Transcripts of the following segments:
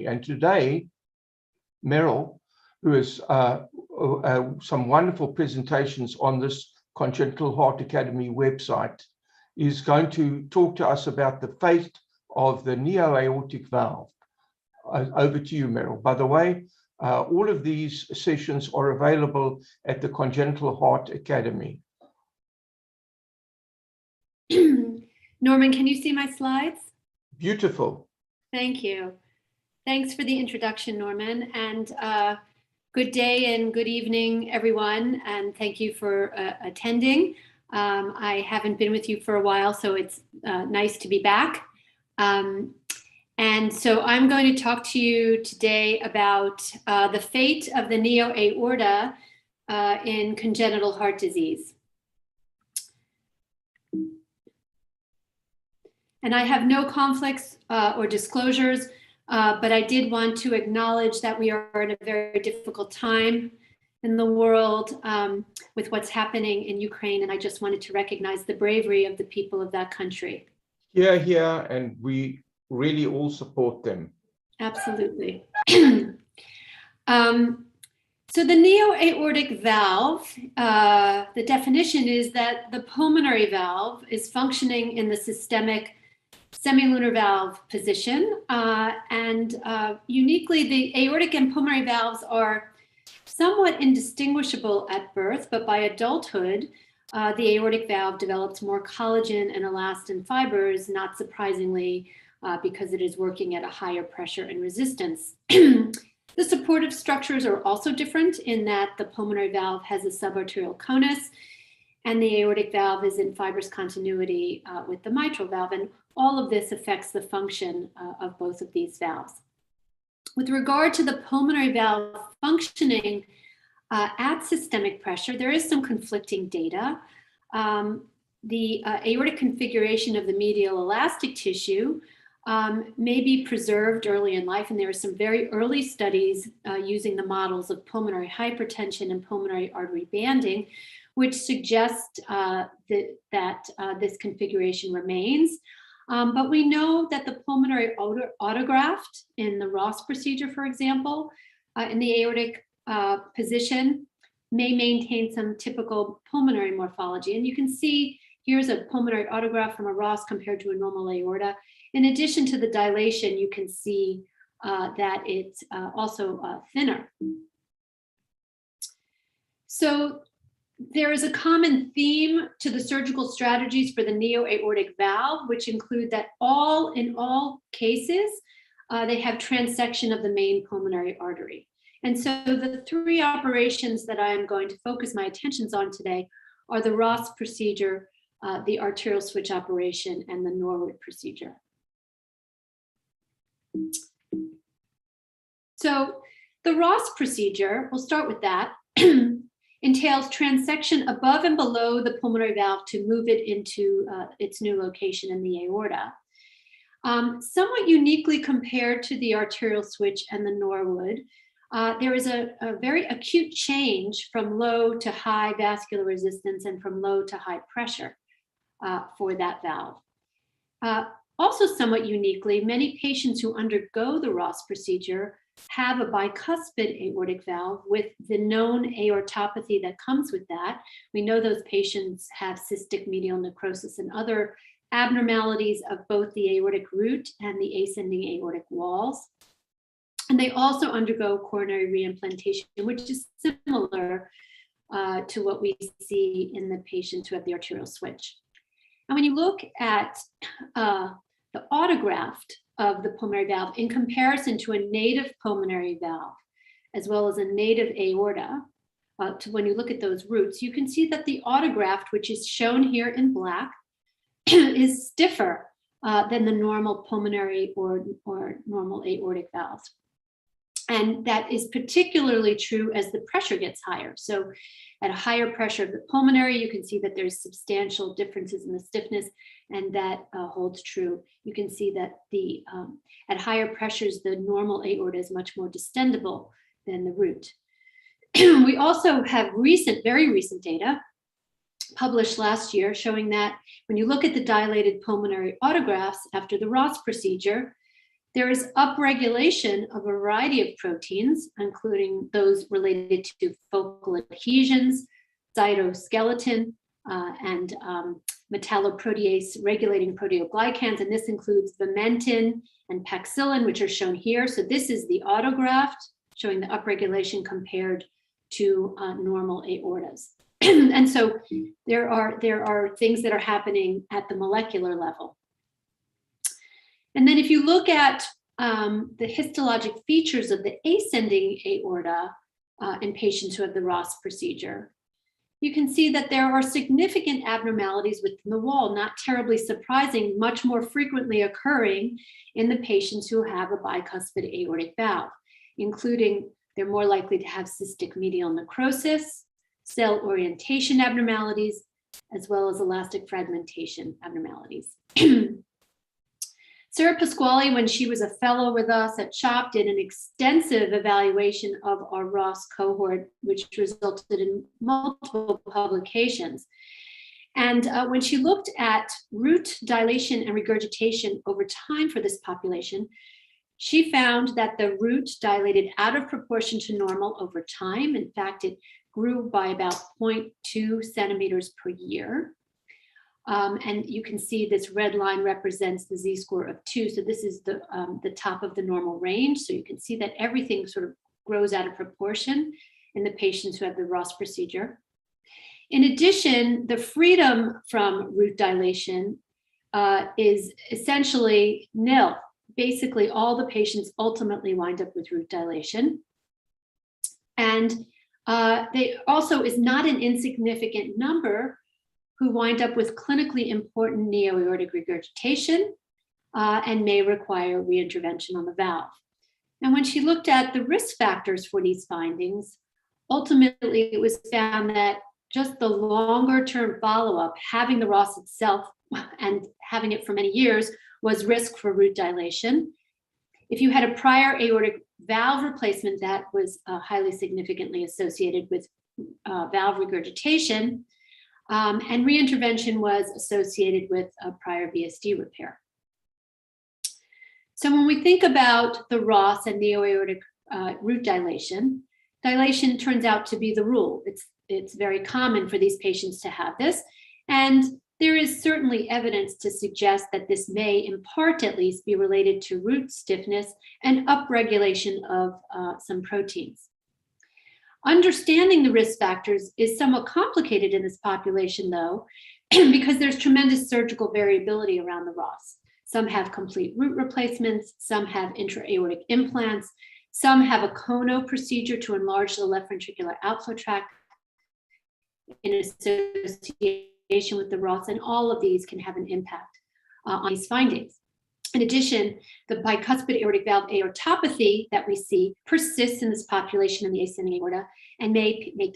Academy. And today, Meryl, who has some wonderful presentations on this Congenital Heart Academy website, is going to talk to us about the fate of the Neoaortic valve. Over to you, Meryl. By the way, all of these sessions are available at the Congenital Heart Academy. Norman, can you see my slides? Beautiful. Thank you. Thanks for the introduction, Norman, and good day and good evening, everyone, and thank you for attending. I haven't been with you for a while, so it's nice to be back. And so I'm going to talk to you today about the fate of the Neoaorta in congenital heart disease. And I have no conflicts or disclosures, but I did want to acknowledge that we are in a very difficult time in the world with what's happening in Ukraine. And I just wanted to recognize the bravery of the people of that country. Here, and we really all support them. Absolutely. So the neoaortic valve, the definition is that the pulmonary valve is functioning in the systemic semilunar valve position. And uniquely, the aortic and pulmonary valves are somewhat indistinguishable at birth, but by adulthood, the aortic valve develops more collagen and elastin fibers, not surprisingly, because it is working at a higher pressure and resistance. The supportive structures are also different in that the pulmonary valve has a subarterial conus, and the aortic valve is in fibrous continuity with the mitral valve. And all of this affects the function of both of these valves. With regard to the pulmonary valve functioning at systemic pressure, there is some conflicting data. The aortic configuration of the medial elastic tissue may be preserved early in life, and there are some very early studies using the models of pulmonary hypertension and pulmonary artery banding, which suggest that this configuration remains. But we know that the pulmonary autograft in the Ross procedure, for example, in the aortic position may maintain some typical pulmonary morphology. And you can see here's a pulmonary autograft from a Ross compared to a normal aorta. In addition to the dilation, you can see that it's also thinner. So there is a common theme to the surgical strategies for the neoaortic valve, which include that in all cases, they have transection of the main pulmonary artery. And so the three operations that I am going to focus my attentions on today are the Ross procedure, the arterial switch operation, and the Norwood procedure. So the Ross procedure, we'll start with that, entails transection above and below the pulmonary valve to move it into its new location in the aorta. Somewhat uniquely compared to the arterial switch and the Norwood, there is a very acute change from low to high vascular resistance and from low to high pressure for that valve. Also somewhat uniquely, many patients who undergo the Ross procedure have a bicuspid aortic valve with the known aortopathy that comes with that. We know those patients have cystic medial necrosis and other abnormalities of both the aortic root and the ascending aortic walls. And they also undergo coronary reimplantation, which is similar to what we see in the patients who have the arterial switch. And when you look at the autograft of the pulmonary valve in comparison to a native pulmonary valve, as well as a native aorta, when you look at those roots, you can see that the autograft, which is shown here in black, is stiffer than the normal pulmonary or normal aortic valves. And that is particularly true as the pressure gets higher. So at a higher pressure of the pulmonary, you can see that there's substantial differences in the stiffness, and that holds true. You can see that at higher pressures, the normal aorta is much more distendable than the root. We also have very recent data published last year showing that when you look at the dilated pulmonary autografts after the Ross procedure, There is upregulation of a variety of proteins, including those related to focal adhesions, cytoskeleton, and metalloprotease regulating proteoglycans. And this includes vimentin and paxillin, which are shown here. So this is the autograft showing the upregulation compared to normal aortas. And so there are things that are happening at the molecular level. And then if you look at the histologic features of the ascending aorta in patients who have the Ross procedure, you can see that there are significant abnormalities within the wall, not terribly surprising, much more frequently occurring in the patients who have a bicuspid aortic valve, including they're more likely to have cystic medial necrosis, cell orientation abnormalities, as well as elastic fragmentation abnormalities. Sarah Pasquale, when she was a fellow with us at CHOP, did an extensive evaluation of our Ross cohort, which resulted in multiple publications. And when she looked at root dilation and regurgitation over time for this population, she found that the root dilated out of proportion to normal over time. In fact, it grew by about 0.2 centimeters per year. And you can see this red line represents the z-score of 2. So this is the top of the normal range. So you can see that everything sort of grows out of proportion in the patients who have the Ross procedure. In addition, the freedom from root dilation is essentially nil. Basically, all the patients ultimately wind up with root dilation. And they also is not an insignificant number who wind up with clinically important neoaortic regurgitation and may require reintervention on the valve. And when she looked at the risk factors for these findings, ultimately it was found that just the longer term follow-up, having the Ross itself and having it for many years was risk for root dilation. If you had a prior aortic valve replacement, that was highly significantly associated with valve regurgitation. And reintervention was associated with a prior VSD repair. So when we think about the Ross and neoaortic root dilation, dilation turns out to be the rule. It's very common for these patients to have this. And there is certainly evidence to suggest that this may, in part at least, be related to root stiffness and upregulation of some proteins. Understanding the risk factors is somewhat complicated in this population, though, because there's tremendous surgical variability around the Ross. Some have complete root replacements, some have intra-aortic implants, some have a Cohen procedure to enlarge the left ventricular outflow tract in association with the Ross, and all of these can have an impact on these findings. In addition, the bicuspid aortic valve aortopathy that we see persists in this population in the ascending aorta and may make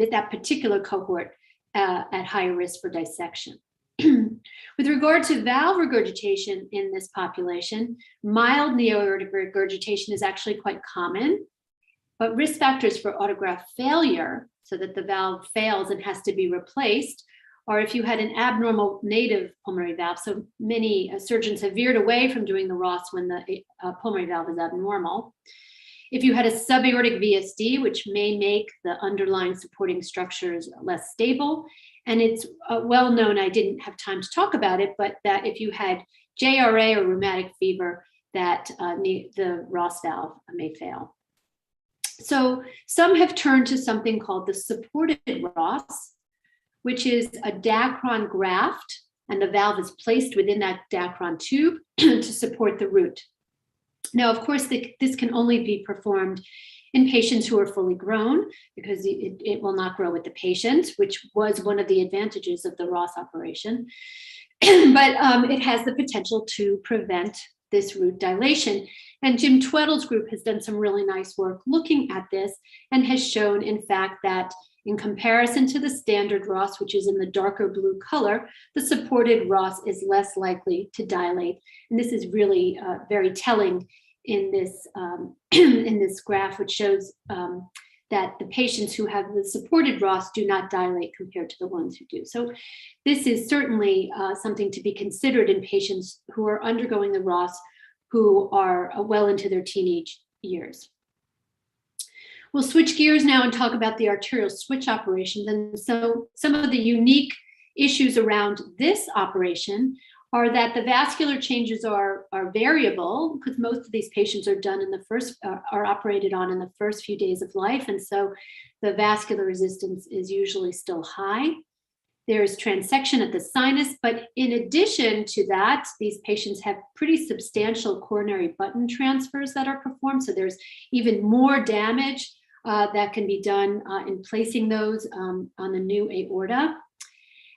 that particular cohort at higher risk for dissection. With regard to valve regurgitation in this population, mild neoaortic regurgitation is actually quite common, but risk factors for autograft failure, so that the valve fails and has to be replaced, or if you had an abnormal native pulmonary valve. So many surgeons have veered away from doing the Ross when the pulmonary valve is abnormal. If you had a subaortic VSD, which may make the underlying supporting structures less stable. And it's well known, I didn't have time to talk about it, but that if you had JRA or rheumatic fever, that the Ross valve may fail. So some have turned to something called the supported Ross, which is a Dacron graft, and the valve is placed within that Dacron tube to support the root. Now, of course, this can only be performed in patients who are fully grown, because it will not grow with the patient, which was one of the advantages of the Ross operation. But it has the potential to prevent this root dilation. And Jim Tweddle's group has done some really nice work looking at this and has shown, in fact, that in comparison to the standard Ross, which is in the darker blue color, the supported Ross is less likely to dilate. And this is really very telling in this graph, which shows that the patients who have the supported Ross do not dilate compared to the ones who do. So this is certainly something to be considered in patients who are undergoing the Ross, who are well into their teenage years. We'll switch gears now and talk about the arterial switch operations. And so some of the unique issues around this operation are that the vascular changes are variable, because most of these patients are done in the first, are operated on in the first few days of life. And so the vascular resistance is usually still high. There's transection at the sinus, but in addition to that, these patients have pretty substantial coronary button transfers that are performed. So there's even more damage that can be done in placing those on the new aorta.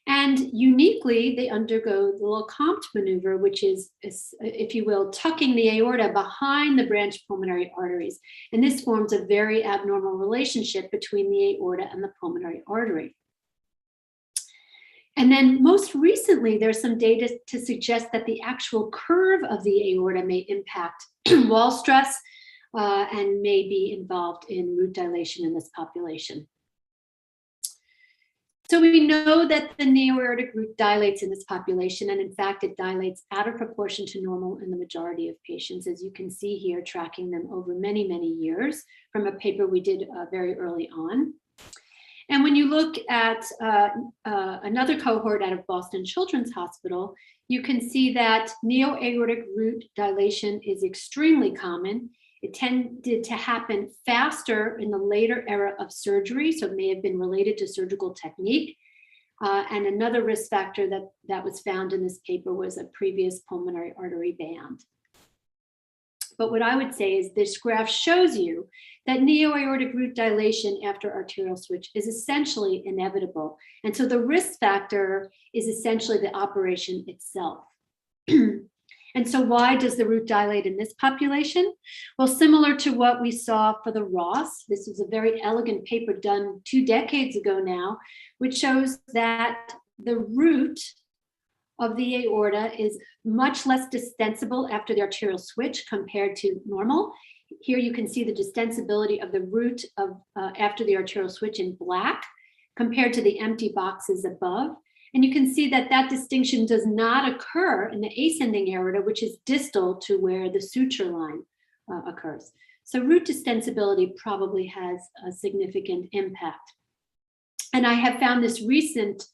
And uniquely, they undergo the Lecomte maneuver, which is, if you will, tucking the aorta behind the branch pulmonary arteries. And this forms a very abnormal relationship between the aorta and the pulmonary artery. And then most recently, there's some data to suggest that the actual curve of the aorta may impact wall stress and may be involved in root dilation in this population. So we know that the neoaortic root dilates in this population, and in fact, it dilates out of proportion to normal in the majority of patients, as you can see here, tracking them over many, many years from a paper we did very early on. And when you look at another cohort out of Boston Children's Hospital, you can see that neoaortic root dilation is extremely common. It tended to happen faster in the later era of surgery, so it may have been related to surgical technique. And another risk factor that was found in this paper was a previous pulmonary artery band. But what I would say is this graph shows you that neoaortic root dilation after arterial switch is essentially inevitable. And so the risk factor is essentially the operation itself. And so why does the root dilate in this population? Well, similar to what we saw for the Ross, this is a very elegant paper done 2 decades ago now, which shows that the root of the aorta is much less distensible after the arterial switch compared to normal. Here you can see the distensibility of the root of after the arterial switch in black compared to the empty boxes above. And you can see that that distinction does not occur in the ascending aorta, which is distal to where the suture line occurs. So root distensibility probably has a significant impact. And I have found this recent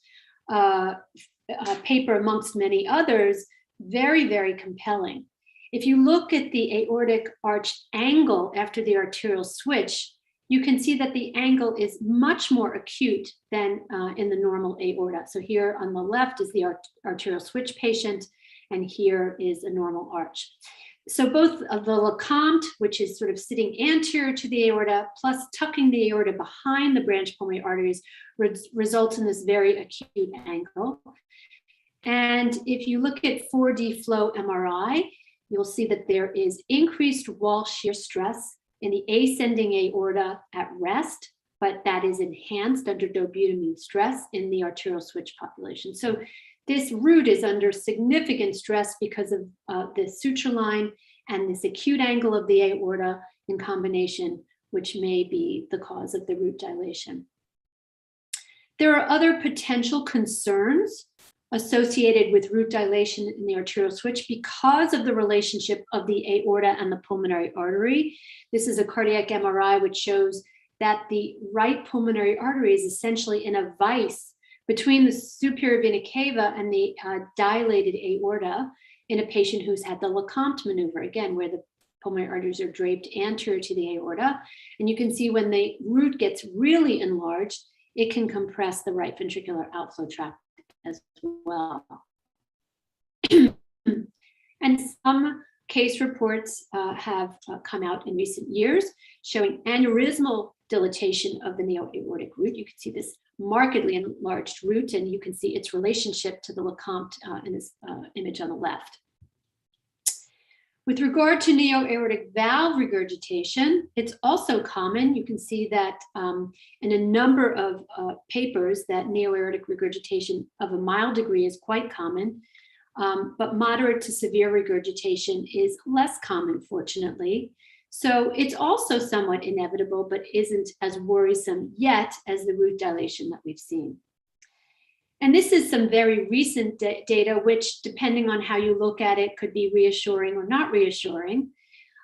paper, amongst many others, very, very compelling. If you look at the aortic arch angle after the arterial switch, you can see that the angle is much more acute than in the normal aorta. So here on the left is the arterial switch patient, and here is a normal arch. So both of the Lecomte, which is sort of sitting anterior to the aorta, plus tucking the aorta behind the branch pulmonary arteries, results in this very acute angle. And if you look at 4D flow MRI, you'll see that there is increased wall shear stress in the ascending aorta at rest, but that is enhanced under dobutamine stress in the arterial switch population. So this root is under significant stress because of the suture line and this acute angle of the aorta in combination, which may be the cause of the root dilation. There are other potential concerns associated with root dilation in the arterial switch because of the relationship of the aorta and the pulmonary artery. This is a cardiac MRI which shows that the right pulmonary artery is essentially in a vise between the superior vena cava and the dilated aorta in a patient who's had the Lecomte maneuver, again, where the pulmonary arteries are draped anterior to the aorta. And you can see when the root gets really enlarged, it can compress the right ventricular outflow tract as well. And some case reports have come out in recent years showing aneurysmal dilatation of the neoaortic root. You can see this markedly enlarged root, and you can see its relationship to the Lecomte in this image on the left. With regard to neoaortic valve regurgitation, it's also common. You can see that in a number of papers that neoaortic regurgitation of a mild degree is quite common, but moderate to severe regurgitation is less common, fortunately. So it's also somewhat inevitable, but isn't as worrisome yet as the root dilation that we've seen. And this is some very recent data, which, depending on how you look at it, could be reassuring or not reassuring.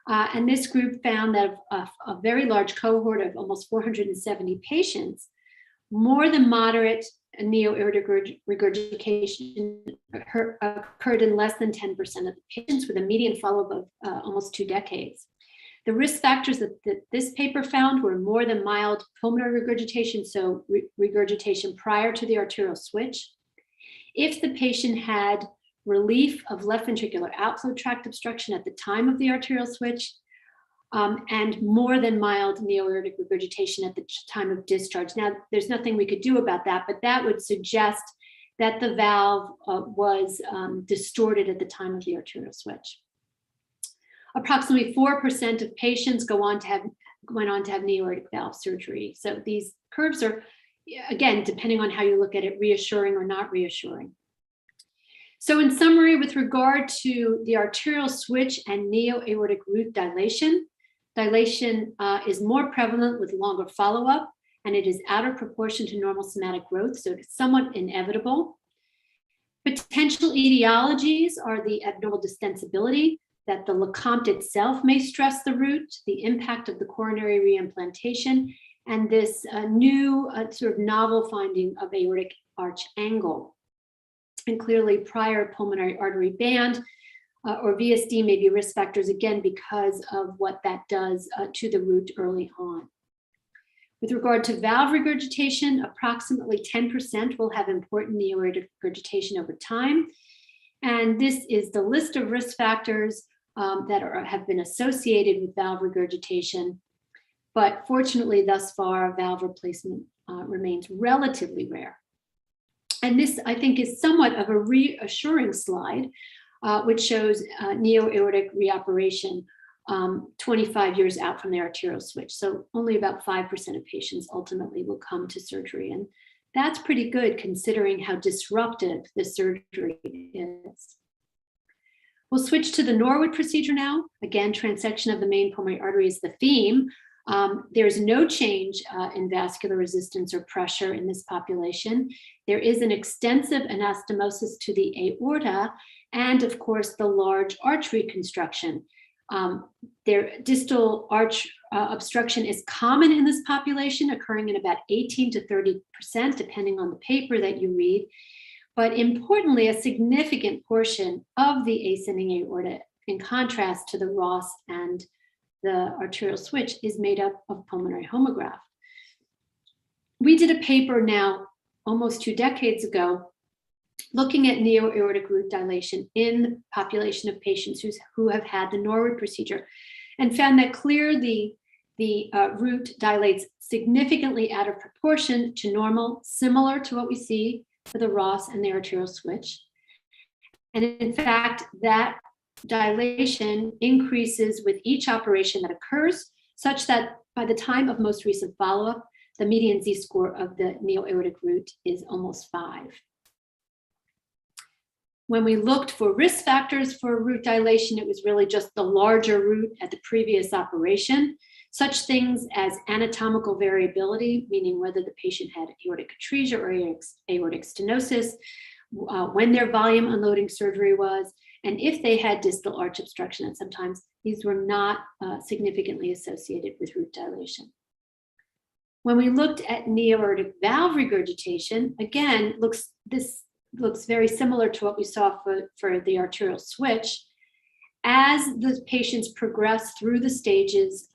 And this group found that a very large cohort of almost 470 patients, more than moderate neoaortic regurgitation occurred in less than 10% of the patients, with a median follow-up of almost 2 decades. The risk factors that this paper found were more than mild pulmonary regurgitation, so regurgitation prior to the arterial switch. If the patient had relief of left ventricular outflow tract obstruction at the time of the arterial switch, and more than mild neoaortic regurgitation at the time of discharge. Now, there's nothing we could do about that, but that would suggest that the valve was distorted at the time of the arterial switch. Approximately 4% of patients went on to have neoaortic valve surgery. So these curves are, again, depending on how you look at it, reassuring or not reassuring. So in summary, with regard to the arterial switch and neoaortic root dilation, dilation is more prevalent with longer follow-up, and it is out of proportion to normal somatic growth, so it's somewhat inevitable. Potential etiologies are the abnormal distensibility, that the Lecomte itself may stress the root, the impact of the coronary reimplantation, and this new sort of novel finding of aortic arch angle. And clearly prior pulmonary artery band or VSD may be risk factors, again, because of what that does to the root early on. With regard to valve regurgitation, approximately 10% will have important neoaortic regurgitation over time. And this is the list of risk factors that have been associated with valve regurgitation. But fortunately, thus far, valve replacement remains relatively rare. And this, I think, is somewhat of a reassuring slide, which shows neoaortic reoperation 25 years out from the arterial switch. So only about 5% of patients ultimately will come to surgery. And that's pretty good considering how disruptive the surgery is. We'll switch to the Norwood procedure now. Again, transection of the main pulmonary artery is the theme. There's no change in vascular resistance or pressure in this population. There is an extensive anastomosis to the aorta and, of course, the large arch reconstruction. Their distal arch obstruction is common in this population, occurring in about 18 to 30%, depending on the paper that you read. But importantly, a significant portion of the ascending aorta, in contrast to the Ross and the arterial switch, is made up of pulmonary homograft. We did a paper now almost 2 decades ago looking at neoaortic root dilation in the population of patients who have had the Norwood procedure, and found that clearly the root dilates significantly out of proportion to normal, similar to what we see for the Ross and the arterial switch. And in fact, that dilation increases with each operation that occurs, such that by the time of most recent follow-up, the median Z-score of the neoaortic root is almost 5. When we looked for risk factors for root dilation, it was really just the larger root at the previous operation. Such things as anatomical variability, meaning whether the patient had aortic atresia or aortic stenosis, when their volume unloading surgery was, and if they had distal arch obstruction, and sometimes these were not significantly associated with root dilation. When we looked at neoaortic valve regurgitation, again, this looks very similar to what we saw for the arterial switch. As the patients progress through the stages,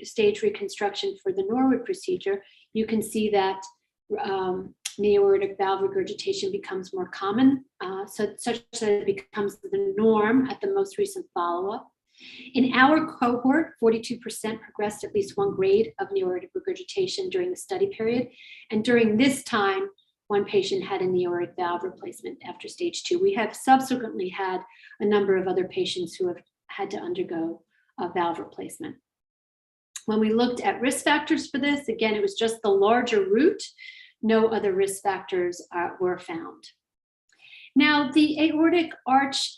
stage reconstruction for the Norwood procedure, you can see that neoaortic valve regurgitation becomes more common, such that it becomes the norm at the most recent follow-up. In our cohort, 42% progressed at least 1 grade of neoaortic regurgitation during the study period. And during this time, 1 patient had a neoaortic valve replacement after stage 2. We have subsequently had a number of other patients who have had to undergo a valve replacement. When we looked at risk factors for this, again, it was just the larger root. No other risk factors were found. Now, the aortic arch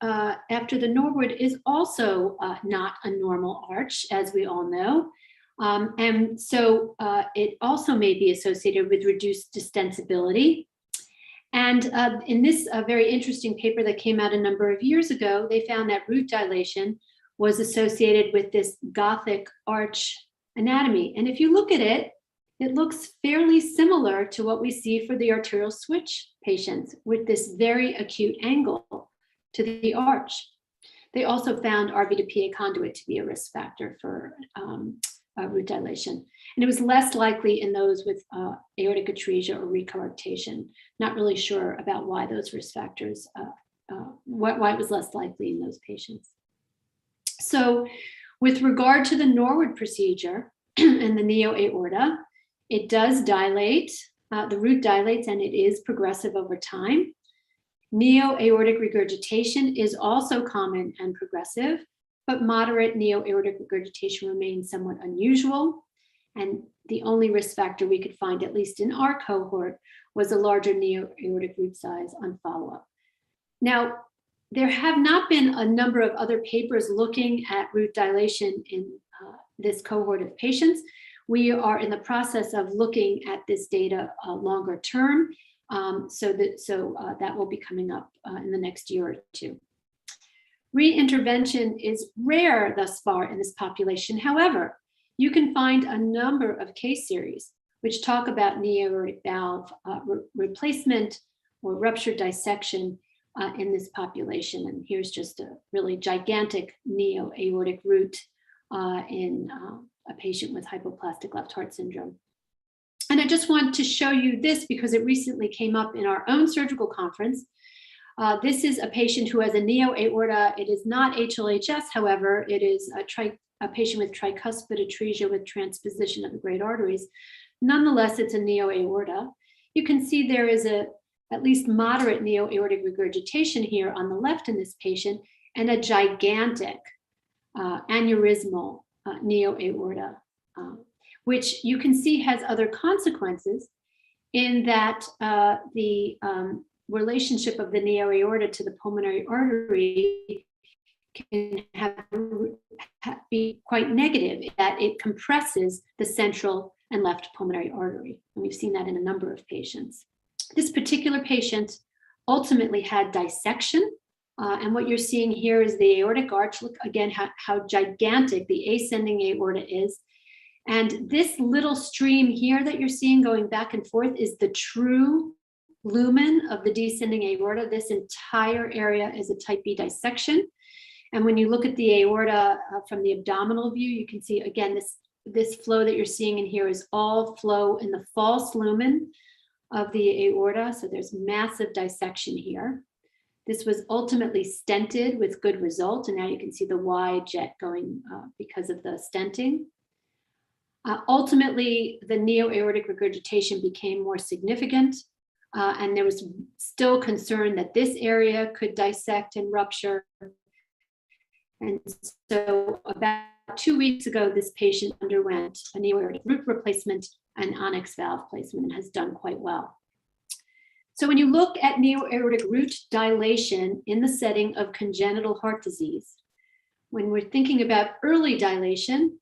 after the Norwood is also not a normal arch, as we all know. And so it also may be associated with reduced distensibility. And in this very interesting paper that came out a number of years ago, they found that root dilation was associated with this Gothic arch anatomy. And if you look at it, it looks fairly similar to what we see for the arterial switch patients with this very acute angle to the arch. They also found RV to PA conduit to be a risk factor for root dilation. And it was less likely in those with aortic atresia or recoarctation. Not really sure about why those risk factors, why it was less likely in those patients. So with regard to the Norwood procedure and the Neoaorta, it does dilate, the root dilates, and it is progressive over time. Neoaortic regurgitation is also common and progressive, but moderate neoaortic regurgitation remains somewhat unusual. And the only risk factor we could find, at least in our cohort, was a larger neoaortic root size on follow-up. Now, there have not been a number of other papers looking at root dilation in this cohort of patients. We are in the process of looking at this data longer term, so that will be coming up in the next year or two. Reintervention is rare thus far in this population. However, you can find a number of case series which talk about neoaortic valve replacement or rupture dissection in this population. And here's just a really gigantic neoaortic root in a patient with hypoplastic left heart syndrome. And I just want to show you this because it recently came up in our own surgical conference. This is a patient who has a neoaorta. It is not HLHS, however, it is a patient with tricuspid atresia with transposition of the great arteries. Nonetheless, it's a neoaorta. You can see there is at least moderate neoaortic regurgitation here on the left in this patient, and a gigantic aneurysmal neoaorta, which you can see has other consequences in that the relationship of the neoaorta to the pulmonary artery can be quite negative, that it compresses the central and left pulmonary artery. And we've seen that in a number of patients. This particular patient ultimately had dissection. And what you're seeing here is the aortic arch. Look again how gigantic the ascending aorta is. And this little stream here that you're seeing going back and forth is the true lumen of the descending aorta. This entire area is a type B dissection. And when you look at the aorta from the abdominal view, you can see again, this flow that you're seeing in here is all flow in the false lumen of the aorta. So there's massive dissection here. This was ultimately stented with good result. And now you can see the wide jet going because of the stenting. Ultimately, the neoaortic regurgitation became more significant. And there was still concern that this area could dissect and rupture. And so about 2 weeks ago, this patient underwent a neoaortic root replacement and onyx valve placement and has done quite well. So when you look at neoaortic root dilation in the setting of congenital heart disease, when we're thinking about early dilation,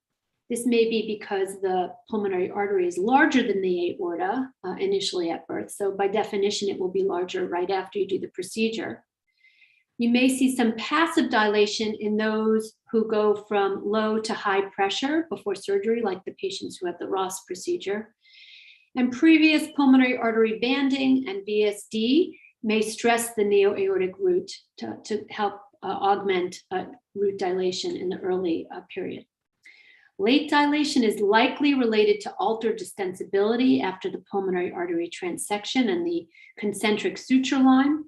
this may be because the pulmonary artery is larger than the aorta initially at birth. So by definition, it will be larger right after you do the procedure. You may see some passive dilation in those who go from low to high pressure before surgery, like the patients who have the Ross procedure. And previous pulmonary artery banding and VSD may stress the neoaortic root to help augment root dilation in the early period. Late dilation is likely related to altered distensibility after the pulmonary artery transection and the concentric suture line,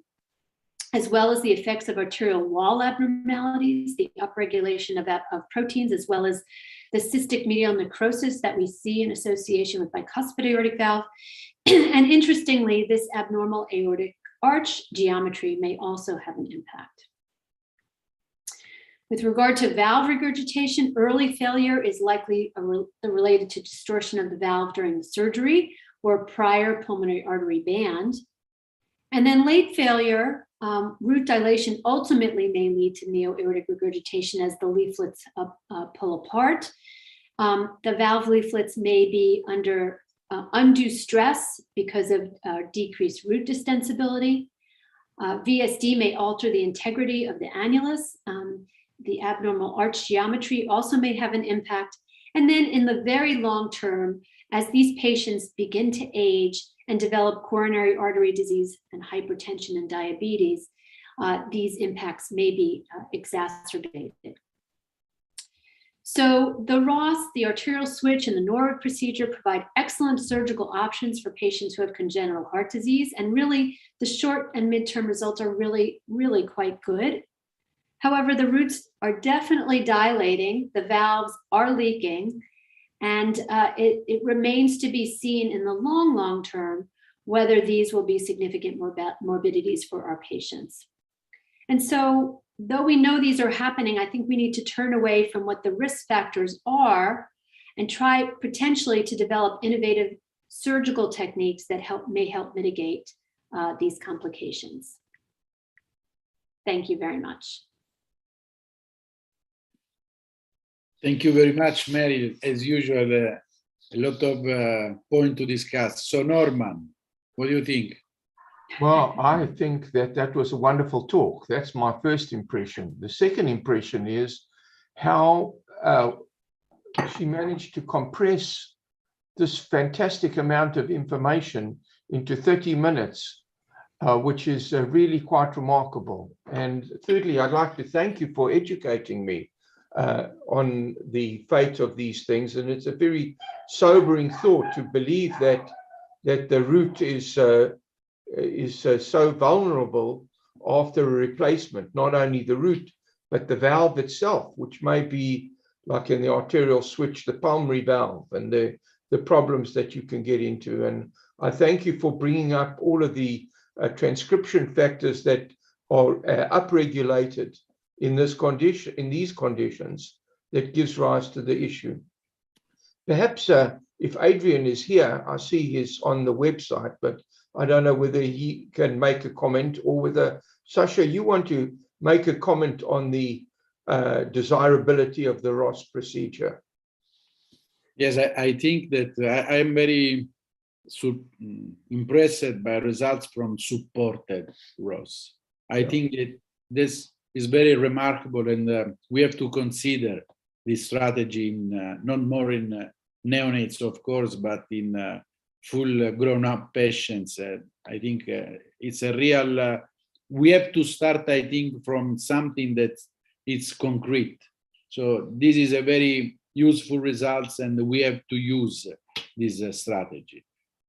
as well as the effects of arterial wall abnormalities, the upregulation of proteins, as well as the cystic medial necrosis that we see in association with bicuspid aortic valve. And interestingly, this abnormal aortic arch geometry may also have an impact. With regard to valve regurgitation, early failure is likely related to distortion of the valve during the surgery or prior pulmonary artery band. And then late failure, root dilation ultimately may lead to neoaortic regurgitation as the leaflets pull apart. The valve leaflets may be under undue stress because of decreased root distensibility. VSD may alter the integrity of the annulus. The abnormal arch geometry also may have an impact. And then in the very long term, as these patients begin to age and develop coronary artery disease and hypertension and diabetes, these impacts may be exacerbated. So the Ross, the arterial switch, and the Norwood procedure provide excellent surgical options for patients who have congenital heart disease. And really, the short and midterm results are really, really quite good. However, the roots are definitely dilating, the valves are leaking, and it remains to be seen in the long, long term whether these will be significant morbidities for our patients. And so, though we know these are happening, I think we need to turn away from what the risk factors are and try potentially to develop innovative surgical techniques that may help mitigate these complications. Thank you very much. Thank you very much, Meryl. As usual, a lot of points to discuss. So, Norman, what do you think? Well, I think that that was a wonderful talk. That's my first impression. The second impression is how she managed to compress this fantastic amount of information into 30 minutes, which is really quite remarkable. And thirdly, I'd like to thank you for educating me on the fate of these things. And it's a very sobering thought to believe that the root is so vulnerable after a replacement, not only the root, but the valve itself, which may be like in the arterial switch, the pulmonary valve, and the problems that you can get into. And I thank you for bringing up all of the transcription factors that are upregulated in this condition, in these conditions, that gives rise to the issue. Perhaps if Adrian is here, I see he's on the website, but I don't know whether he can make a comment, or whether, Sasha, you want to make a comment on the desirability of the Ross procedure. Yes, I think that I am very impressed by results from supported Ross. I think that this is very remarkable, and we have to consider this strategy in not more in neonates, of course, but in full grown-up patients. I think it's a real, we have to start, I think, from something that it's concrete. So this is a very useful results, and we have to use this strategy.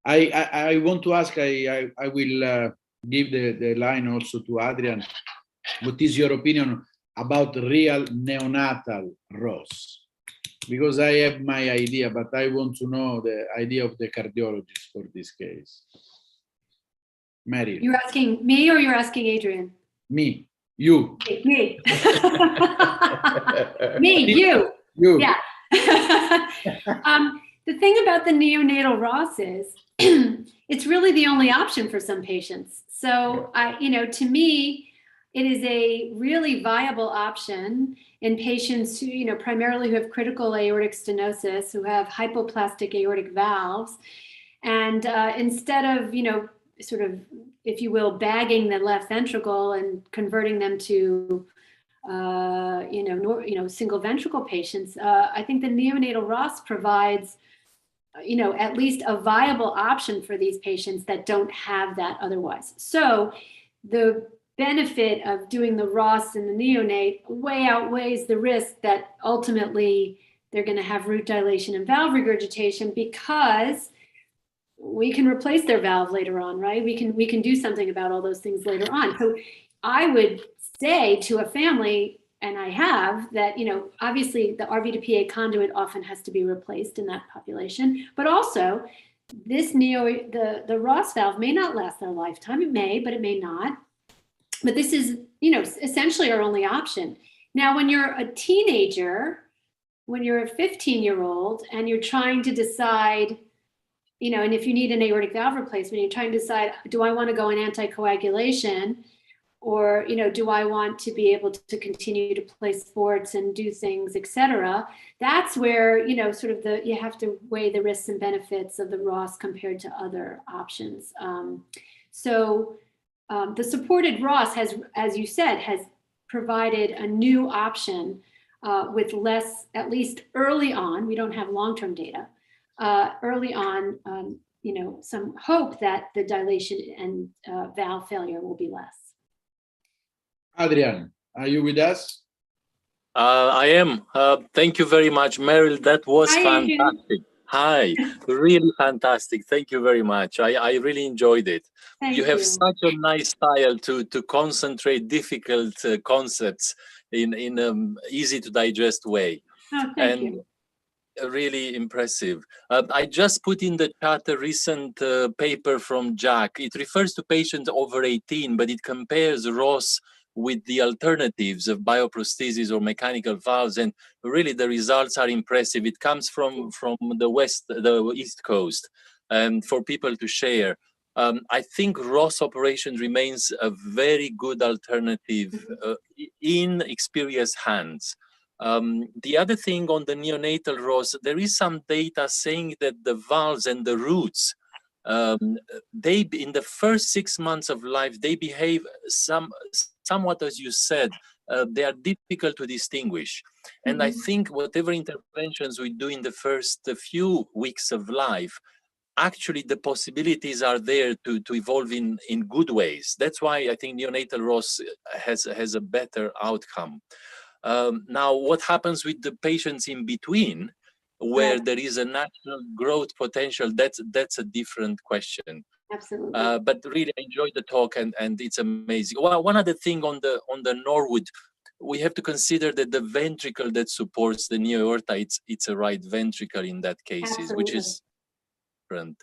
I want to ask, I will give the line also to Adrian. What is your opinion about real neonatal Ross? Because I have my idea, but I want to know the idea of the cardiologist for this case. Meryl. You're asking me or you're asking Adrian? Me. You. Me. Me, you. You. Yeah. The thing about the neonatal Ross is it's really the only option for some patients. So to me, it is a really viable option in patients who, primarily who have critical aortic stenosis, who have hypoplastic aortic valves. And instead of, sort of, if you will, bagging the left ventricle and converting them to, single ventricle patients, I think the neonatal Ross provides, at least a viable option for these patients that don't have that otherwise. So the benefit of doing the Ross in the neonate way outweighs the risk that ultimately they're going to have root dilation and valve regurgitation, because we can replace their valve later on, right? We can do something about all those things later on. So I would say to a family, and I have, that, obviously the RV to PA conduit often has to be replaced in that population, but also this the Ross valve may not last their lifetime. It may, but it may not. But this is, essentially our only option. Now, when you're a teenager, when you're a 15-year-old and you're trying to decide, and if you need an aortic valve replacement, you're trying to decide, do I want to go on anticoagulation, or, do I want to be able to continue to play sports and do things, etc. That's where, sort of you have to weigh the risks and benefits of the ROS compared to other options. The supported ROS has, as you said, has provided a new option with less, at least early on, we don't have long-term data, early on, some hope that the dilation and valve failure will be less. Adrian, are you with us? I am. Thank you very much, Meryl. That was fantastic. Hi, really fantastic. Thank you very much. I really enjoyed it. Thank you have you. such a nice style to concentrate difficult concepts in easy to digest way. Oh, thank you. Really impressive. I just put in the chat a recent paper from Jack. It refers to patients over 18, but it compares ROS with the alternatives of bioprosthesis or mechanical valves, and really the results are impressive. It comes from the East Coast, and for people to share. I think ROS operation remains a very good alternative in experienced hands. The other thing on the neonatal ROS, there is some data saying that the valves and the roots, they in the first 6 months of life, they behave somewhat as you said, they are difficult to distinguish. And I think whatever interventions we do in the first few weeks of life, actually the possibilities are there to evolve in good ways. That's why I think neonatal ROS has a better outcome. Now, what happens with the patients in between, where there is a natural growth potential, that's a different question. Absolutely. But really I enjoyed the talk, and it's amazing. Well, one other thing on the Norwood, we have to consider that the ventricle that supports the Neoaorta, it's a right ventricle in that case, which is different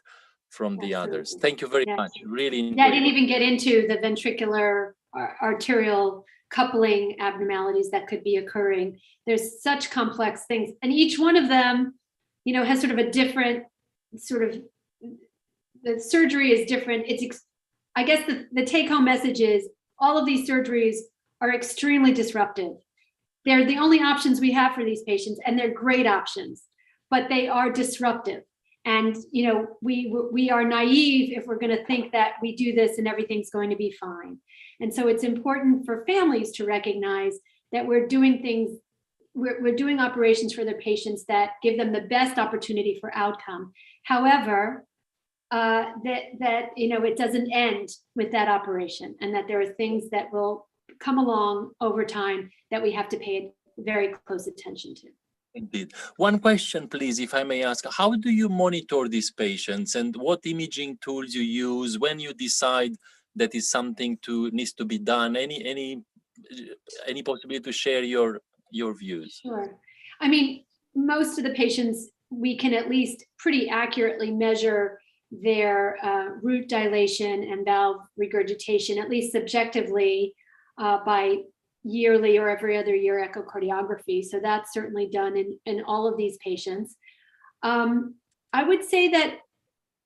from the others. Thank you very much. Really. I didn't even get into the ventricular arterial coupling abnormalities that could be occurring. There's such complex things, and each one of them, has sort of a different sort of, the surgery is different. I guess the take-home message is all of these surgeries are extremely disruptive. They're the only options we have for these patients, and they're great options, but they are disruptive. And we are naive if we're going to think that we do this and everything's going to be fine. And so it's important for families to recognize that we're doing things, we're doing operations for their patients that give them the best opportunity for outcome. However, it doesn't end with that operation, and that there are things that will come along over time that we have to pay very close attention to. Indeed. One question, please, if I may ask. How do you monitor these patients, and what imaging tools you use when you decide that is something needs to be done? Any possibility to share your views? Sure. I mean, most of the patients, we can at least pretty accurately measure their root dilation and valve regurgitation, at least subjectively, by yearly or every other year echocardiography. So that's certainly done in all of these patients. I would say that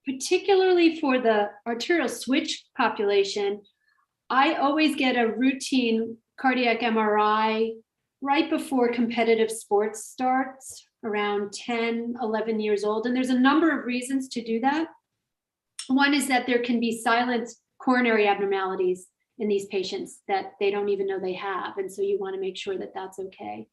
particularly for the arterial switch population, I always get a routine cardiac MRI right before competitive sports starts, around 10, 11 years old. And there's a number of reasons to do that. One is that there can be silent coronary abnormalities in these patients that they don't even know they have. And so you want to make sure that that's okay.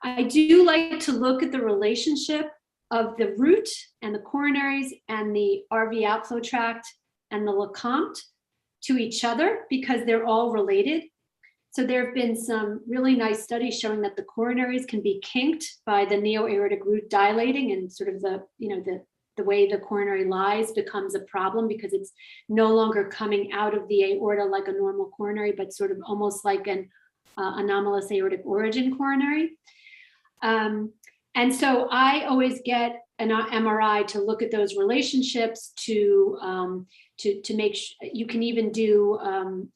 I do like to look at the relationship of the root and the coronaries and the RV outflow tract and the LeCompte to each other, because they're all related. So there have been some really nice studies showing that the coronaries can be kinked by the neoaortic root dilating, and sort of the way the coronary lies becomes a problem because it's no longer coming out of the aorta like a normal coronary, but sort of almost like an anomalous aortic origin coronary. And so I always get an MRI to look at those relationships to make sure. You can even do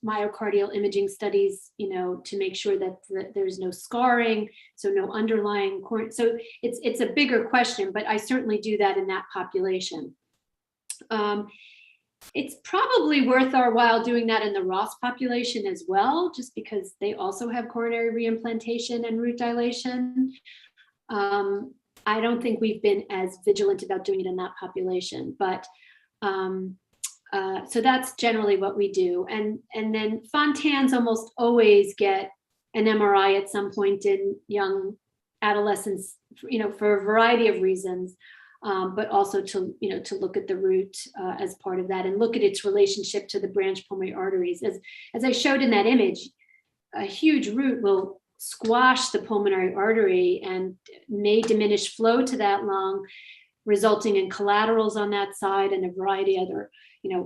myocardial imaging studies, to make sure that there's no scarring, so no underlying so it's a bigger question, but I certainly do that in that population. It's probably worth our while doing that in the Ross population as well, just because they also have coronary reimplantation and root dilation. I don't think we've been as vigilant about doing it in that population, but so that's generally what we do. And then Fontans almost always get an MRI at some point in young adolescents, for a variety of reasons, but also to look at the root as part of that and look at its relationship to the branch pulmonary arteries. As I showed in that image, a huge root will squash the pulmonary artery and may diminish flow to that lung, resulting in collaterals on that side and a variety of other,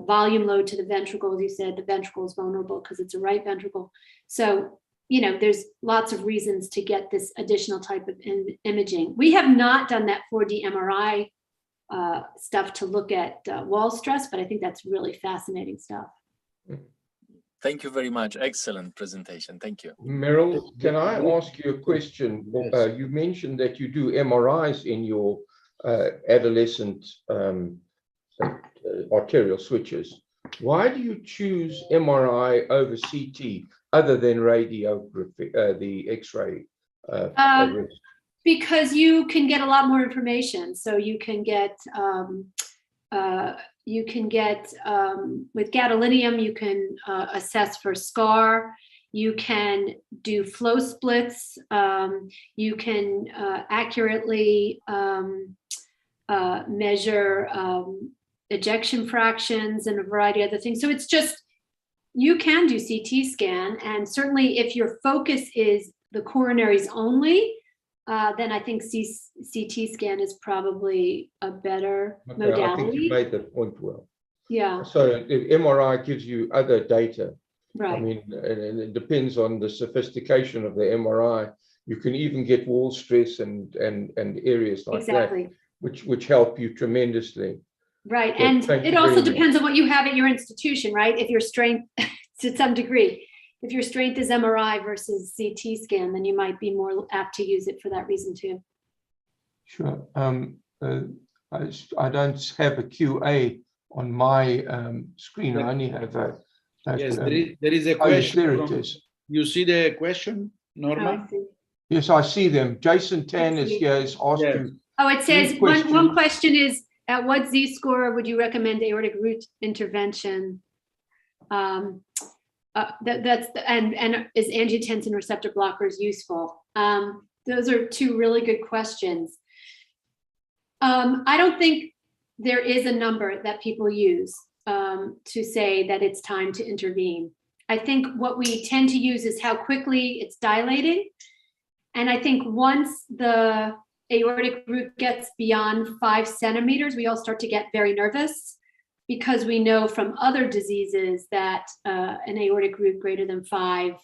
volume load to the ventricle. As you said, the ventricle is vulnerable because it's a right ventricle. So, there's lots of reasons to get this additional type of imaging. We have not done that 4D MRI stuff to look at wall stress, but I think that's really fascinating stuff. Thank you very much. Excellent presentation. Thank you. Meryl, can I ask you a question? Yes. You mentioned that you do MRIs in your adolescent arterial switches. Why do you choose MRI over CT other than radiography, the X-ray? Because you can get a lot more information. So you can get with gadolinium, you can assess for scar. You can do flow splits. You can accurately measure ejection fractions and a variety of other things. So it's just, you can do CT scan. And certainly if your focus is the coronaries only, then I think CT scan is probably a better modality. I think you made the point well. Yeah. So the MRI gives you other data. Right. I mean, and it depends on the sophistication of the MRI. You can even get wall stress and areas like exactly. that, which help you tremendously. Right. So and it also depends much on what you have at your institution, right? If your strength, to some degree, if your strength is MRI versus CT scan, then you might be more apt to use it for that reason too. Sure. I don't have a QA on my screen. I only have a yes, there is a question. There it is. You see the question, Norma? Yes, I see them. Jason Tan is here. Has asked you. Oh, it says one question is, at what Z-score would you recommend aortic root intervention? And is angiotensin receptor blockers useful? Those are two really good questions. I don't think there is a number that people use to say that it's time to intervene. I think what we tend to use is how quickly it's dilating. And I think once the aortic root gets beyond 5 centimeters, we all start to get very nervous, because we know from other diseases that an aortic root greater than 5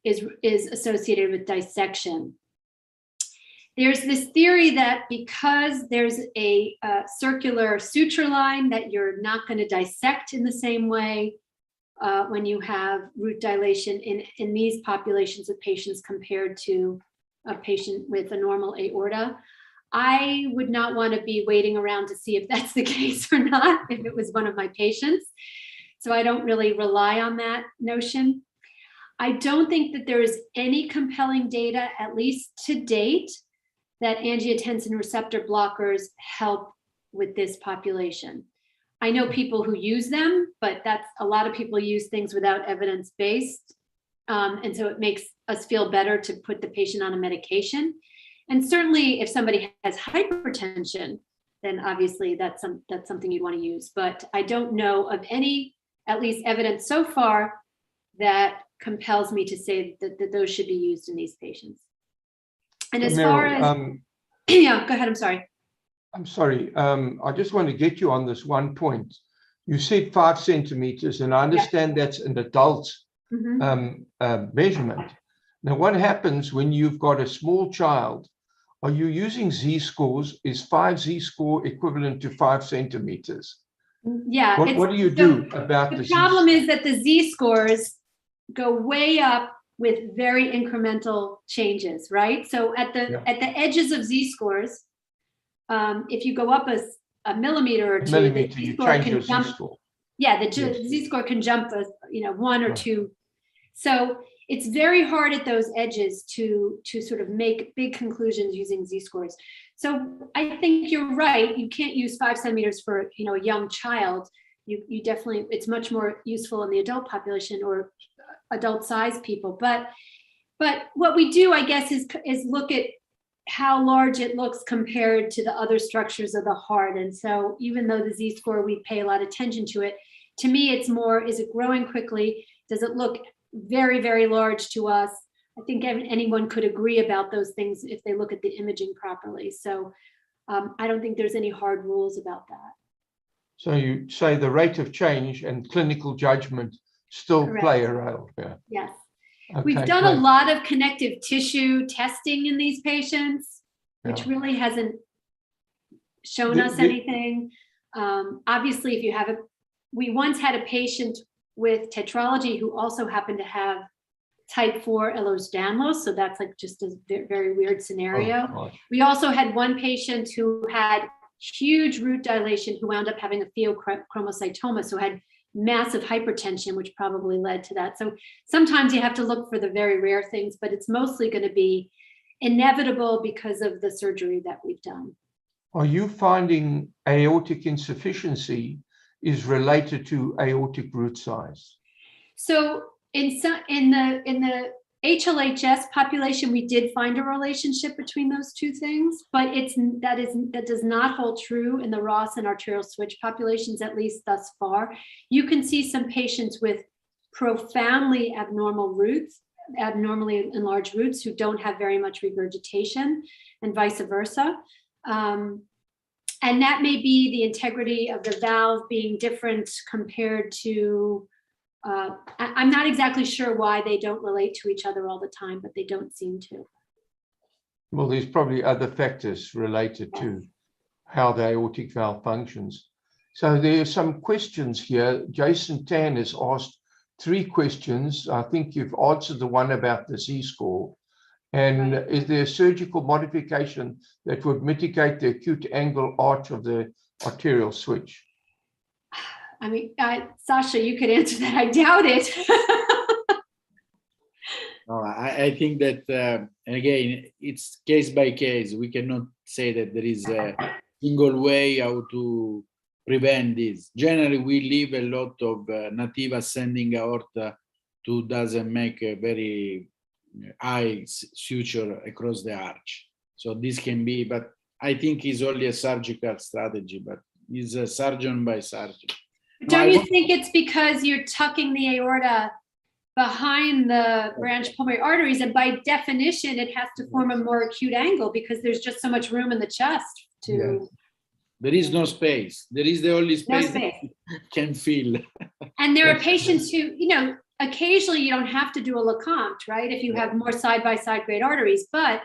is associated with dissection. There's this theory that because there's a circular suture line, that you're not going to dissect in the same way when you have root dilation in these populations of patients compared to a patient with a normal aorta. I would not want to be waiting around to see if that's the case or not, if it was one of my patients. So I don't really rely on that notion. I don't think that there is any compelling data, at least to date, that angiotensin receptor blockers help with this population. I know people who use them, but that's a lot of people use things without evidence-based. And so it makes us feel better to put the patient on a medication. And certainly if somebody has hypertension, then obviously that's something you'd want to use. But I don't know of any, at least evidence so far, that compels me to say that those should be used in these patients. And as far as, yeah, go ahead, I'm sorry. I'm sorry, I just want to get you on this one point. You said 5 centimeters, and I understand that's an adult measurement. Now, what happens when you've got a small child? Are you using Z-scores? Is 5 Z-score equivalent to 5 centimeters? Yeah. What do you do about the problem is that the Z-scores go way up with very incremental changes, right? So at the edges of Z-scores, if you go up a millimeter or two, you change your Z-score. Yeah, the Yes. z-score can jump, one or two. So it's very hard at those edges to sort of make big conclusions using z-scores. So I think you're right. You can't use 5 centimeters for a young child. You definitely, it's much more useful in the adult population or adult sized people. But what we do, I guess, is look at how large it looks compared to the other structures of the heart. And so even though the z-score, we pay a lot of attention to it, to me, it's more, is it growing quickly? Does it look very, very large to us? I think anyone could agree about those things if they look at the imaging properly. So I don't think there's any hard rules about that. So you say the rate of change and clinical judgment still Correct. Play a role. Yeah. Yes. Okay, We've done a lot of connective tissue testing in these patients, which really hasn't shown us anything. Obviously, if you have we once had a patient with tetralogy who also happened to have type 4 Ehlers-Danlos, so that's like just a very weird scenario. Oh, we also had one patient who had huge root dilation who wound up having a pheochromocytoma, so had massive hypertension, which probably led to that. So sometimes you have to look for the very rare things, but it's mostly going to be inevitable because of the surgery that we've done. Are you finding aortic insufficiency is related to aortic root size? So in the HLHS population, we did find a relationship between those two things, but that does not hold true in the Ross and arterial switch populations, at least thus far. You can see some patients with profoundly abnormal roots, abnormally enlarged roots who don't have very much regurgitation, and vice versa. And that may be the integrity of the valve being different compared to I'm not exactly sure why they don't relate to each other all the time, but they don't seem to. Well, there's probably other factors related to how the aortic valve functions. So there are some questions here. Jason Tan has asked 3 questions. I think you've answered the one about the z-score. And is there a surgical modification that would mitigate the acute angle arch of the arterial switch? I mean, Sasha, you could answer that. I doubt it. No, I think that, and again, it's case by case. We cannot say that there is a single way how to prevent this. Generally, we leave a lot of native ascending aorta to doesn't make a very high suture across the arch. So this can be, but I think it's only a surgical strategy, but it's a surgeon by surgeon. Don't you think it's because you're tucking the aorta behind the branch pulmonary arteries, and by definition, it has to form a more acute angle because there's just so much room in the chest to. Yes. There is no space. There is the only space that you can fill. And there are patients who, occasionally you don't have to do a LeCompte, right? If you have more side-by-side great arteries, but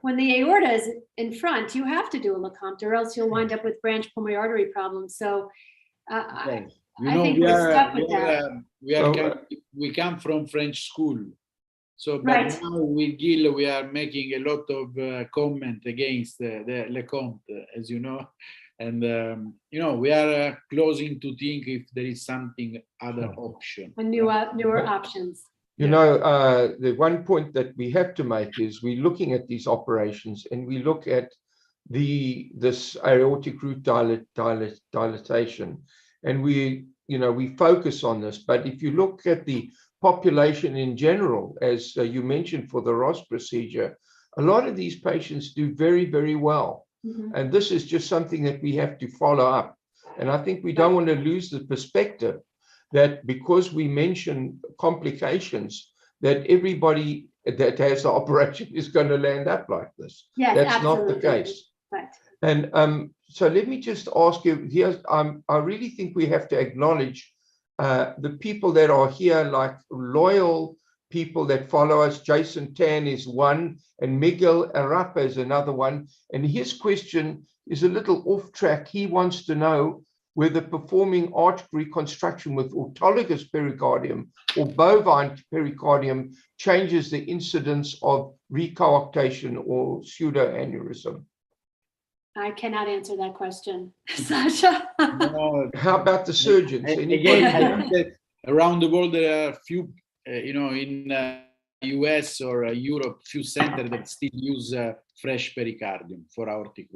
when the aorta is in front, you have to do a LeCompte, or else you'll wind up with branch pulmonary artery problems. So. I think we're stuck with that. We come from French school, so but now with Gil we are making a lot of comment against the LeCompte, as you know, and we are closing to think if there is something other option, newer options. The one point that we have to make is we're looking at these operations and we look at this aortic root dilatation, and we focus on this. But if you look at the population in general, as you mentioned for the Ross procedure, a lot of these patients do very, very well. And this is just something that we have to follow up. And I think we don't want to lose the perspective that because we mention complications, that everybody that has the operation is going to land up like this. Yes, that's absolutely. not the case. Right. And so let me just ask you here, I really think we have to acknowledge the people that are here, like loyal people that follow us. Jason Tan is one, and Miguel Arapa is another one. And his question is a little off track. He wants to know whether performing aortic reconstruction with autologous pericardium or bovine pericardium changes the incidence of recoarctation or pseudoaneurysm. I cannot answer that question, Sasha. No, How about the surgeons? again, I think that around the world there are a few, in US or Europe, few centers that still use fresh pericardium for aortic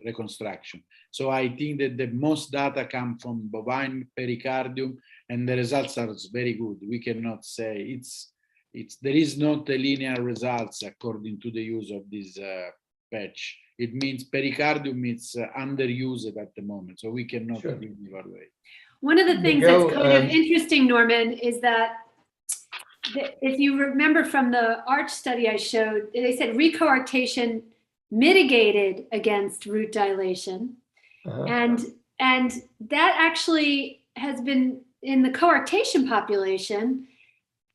reconstruction. So I think that the most data come from bovine pericardium, and the results are very good. We cannot say there is not a linear results according to the use of this patch. It means pericardium is underused at the moment, so we cannot Sure. really evaluate. One of the things Miguel, that's kind of interesting, Norman, is that if you remember from the ARCH study I showed, they said recoarctation mitigated against root dilation. And that actually has been in the coarctation population.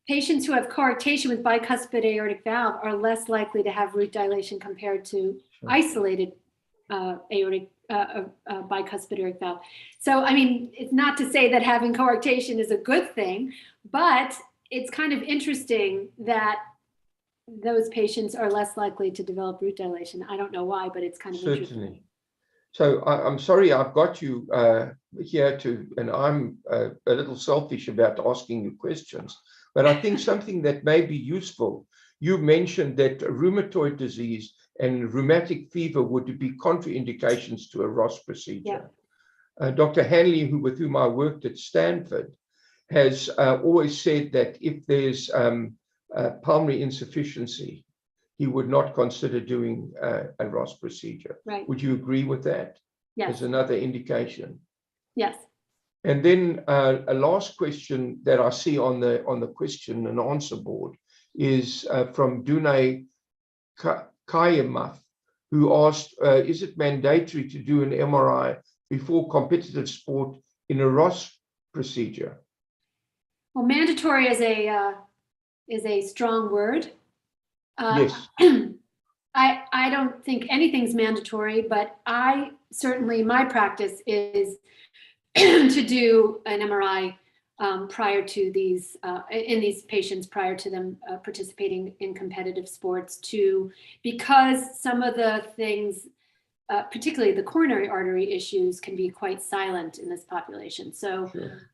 Patients who have coarctation with bicuspid aortic valve are less likely to have root dilation compared to isolated aortic bicuspid aortic valve. So, I mean, it's not to say that having coarctation is a good thing, but it's kind of interesting that those patients are less likely to develop root dilation. I don't know why, but it's kind of interesting. So I'm sorry I've got you here and I'm a little selfish about asking you questions, but I think something that may be useful, you mentioned that rheumatoid disease and rheumatic fever would be contraindications to a Ross procedure. Yeah. Dr. Hanley, with whom I worked at Stanford, has always said that if there's pulmonary insufficiency, he would not consider doing a Ross procedure. Right. Would you agree with that? Yes. As another indication. Yes. And then a last question that I see on the question and answer board is from Dune Kayamaf, who asked, is it mandatory to do an MRI before competitive sport in a Ross procedure? Well, mandatory is a strong word. Yes. I don't think anything's mandatory, but my practice is to do an MRI prior to in these patients prior to them participating in competitive sports because some of the things, particularly the coronary artery issues, can be quite silent in this population. So, sure.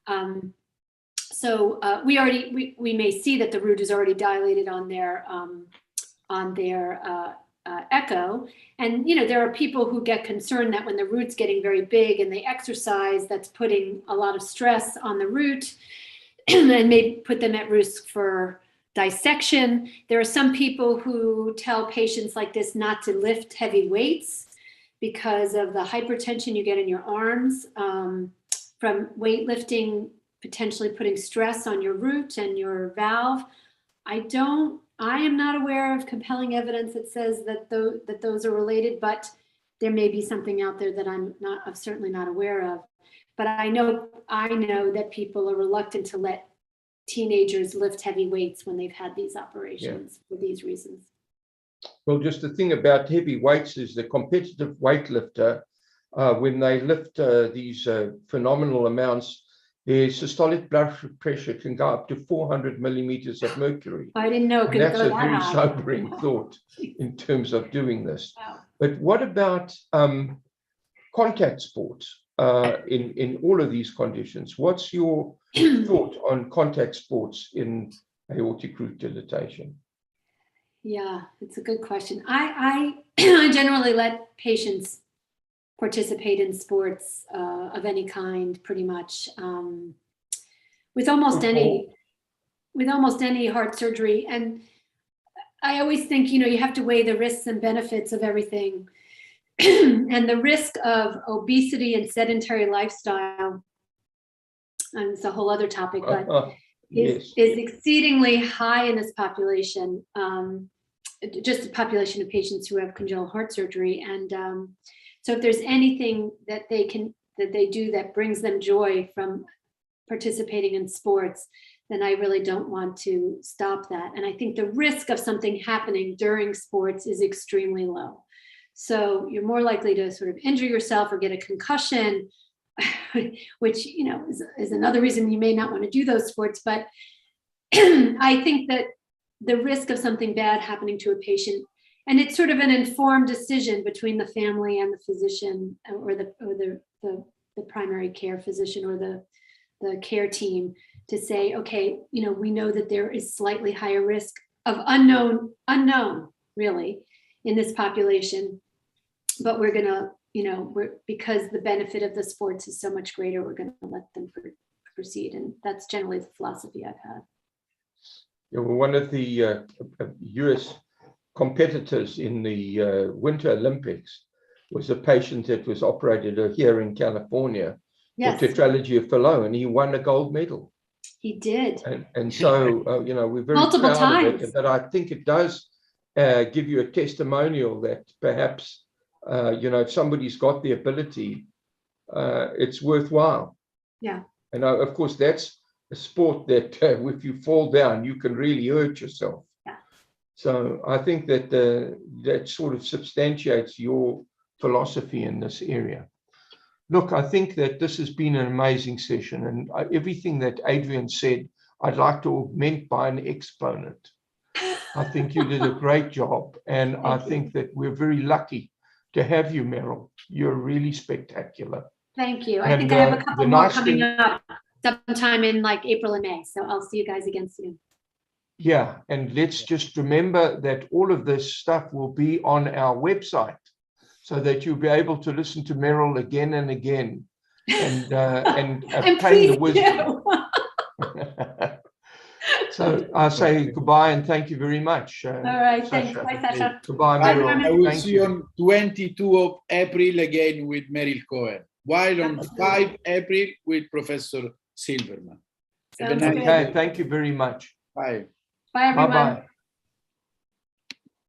We may see that the root is already dilated on their echo, and there are people who get concerned that when the root's getting very big and they exercise, that's putting a lot of stress on the root and may put them at risk for dissection. There are some people who tell patients like this not to lift heavy weights because of the hypertension you get in your arms from weightlifting, potentially putting stress on your root and your valve. I am not aware of compelling evidence that says that those are related, but there may be something out there that I'm certainly not aware of. But I know that people are reluctant to let teenagers lift heavy weights when they've had these operations for these reasons. Well, just the thing about heavy weights is the competitive weightlifter, when they lift these phenomenal amounts, their systolic blood pressure can go up to 400 millimeters of mercury. I didn't know it could go that high. That's a very sobering thought in terms of doing this. Wow. But what about contact sports in all of these conditions? What's your thought on contact sports in aortic root dilatation? Yeah, it's a good question. I generally let patients participate in sports of any kind, pretty much, with almost any heart surgery. And I always think, you have to weigh the risks and benefits of everything. And the risk of obesity and sedentary lifestyle, and it's a whole other topic, but is exceedingly high in this population, just a population of patients who have congenital heart surgery. And so if there's anything that they do that brings them joy from participating in sports, then I really don't want to stop that. And I think the risk of something happening during sports is extremely low. So you're more likely to sort of injure yourself or get a concussion, which, is another reason you may not want to do those sports. But I think that the risk of something bad happening to a patient And it's sort of an informed decision between the family and the physician, or the primary care physician, or the care team, to say, okay, we know that there is slightly higher risk of unknown really in this population, but we're gonna, because the benefit of the sports is so much greater, we're gonna let them proceed. And that's generally the philosophy I've had. Yeah, well, one of the US competitors in the Winter Olympics was a patient that was operated here in California Yes, for tetralogy of Fallot, and he won a gold medal. he did. And so, we're very Multiple proud of times. it, but I think it does give you a testimonial that perhaps, if somebody's got the ability, it's worthwhile. Yeah. And of course, that's a sport that if you fall down, you can really hurt yourself. Yeah. So I think that that sort of substantiates your philosophy in this area. Look, I think that this has been an amazing session, and everything that Adrian said, I'd like to augment by an exponent. I think you did a great job, and I think that we're very lucky to have you, Meryl. You're really spectacular. Thank you. I And, think I have a couple more nice coming thing- up sometime in like April and May. So I'll see you guys again soon. Yeah, and let's just remember that all of this stuff will be on our website, so that you'll be able to listen to Meryl again and again, and And obtain the please wisdom. do. So I say goodbye and thank you very much. All right, thanks. Sasha. Bye, Sasha. Goodbye, Bye, Meryl. Norman. I will Thank see you. you on 22 of April again with Meryl Cohen, while on 5 April with Professor Silverman. Have a Sounds nice good. Okay, day. thank you very much. Bye. Bye, everyone. Bye-bye.